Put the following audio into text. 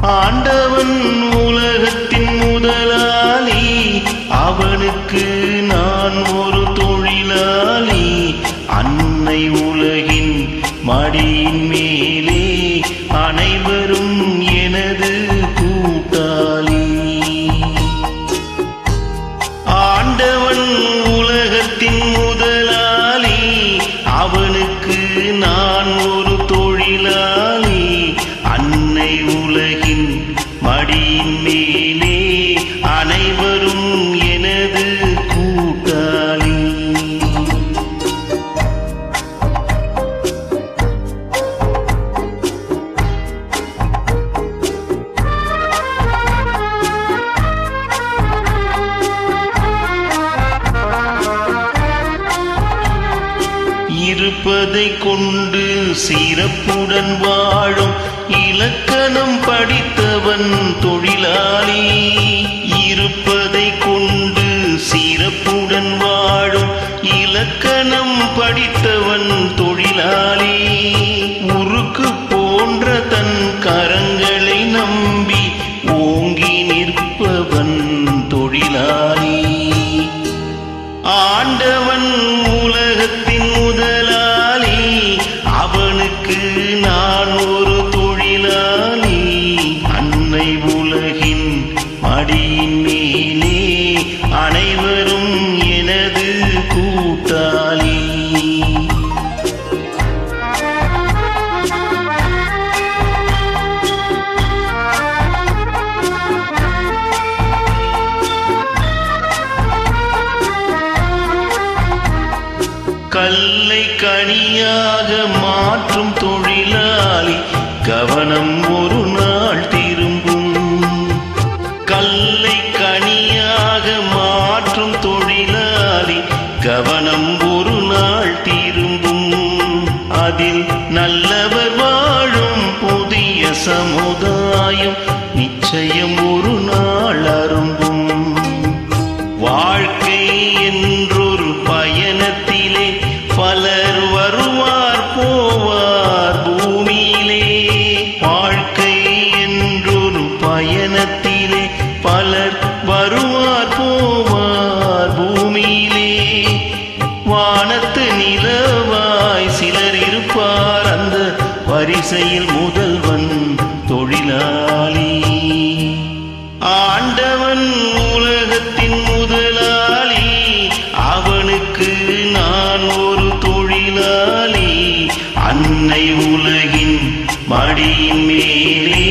ஆண்டவன் உலகத்தின் முதலாளி, அவனுக்கு நான் ஒரு தொழிலாளி. அன்னை உலகின் மடியின் மேலே, அனைவரும் எனது கூட்டாளி. ஆண்டவன் உலகத்தின் முதலாளி, அவனுக்கு நான் ஒரு தொழிலாளி. அன்னை உலகின் மடியின் மேலே, அனைவரும் எனது கூட்டாளி. இருப்பதை கொண்டு சிறப்புடன் வாழும் இலக்கணம் படித்தவன் தொழிலாளி. இருப்பதை கொண்டு சிறப்புடன் வாழும் இலக்கணம் படித்தவன் தொழிலாளி. உருக்கு போன்ற தன் கரங்களை நம்பி ஓங்கி நிற்பவன் தொழிலாளி. ஆண்டவன் உலகத்தின் முதலாளி, அவனுக்கு நான் ஒரு தொழிலாளி. அன்னை உலகின் மடியின் மேலே, அனைவரும் எனது கூட்டாளி. கல்லை கனியாக மாற்றும் தொழிலாளி, கவனம் ஒரு நாள் திரும்பும். கல்லை கனியாக மாற்றும் தொழிலாளி, கவனம் ஒரு நாள் திரும்பும். அதில் நல்லவர் வாழும் புதிய சமுதாயம் நிச்சயம் ஒரு நாள் அரும்பும். வாழ்க்கை என்றொரு பயணத்திலே, பலர் வருவார் போவார் பூமியிலே. வாழ்க்கை என்றொரு பயணத்திலே, பலர் வருவார் போவார் பூமியிலே. வானத்து நிலவாய் சிலர் இருப்பார், அந்த வரிசையில் முதல்வன் தொழிலாளி. ஆண்டவன் உலகத்தின் முதலாளி, அவனுக்கு நான் ஒரு தொழிலாளி. அன்னை உலகின் மடியின் மேலே,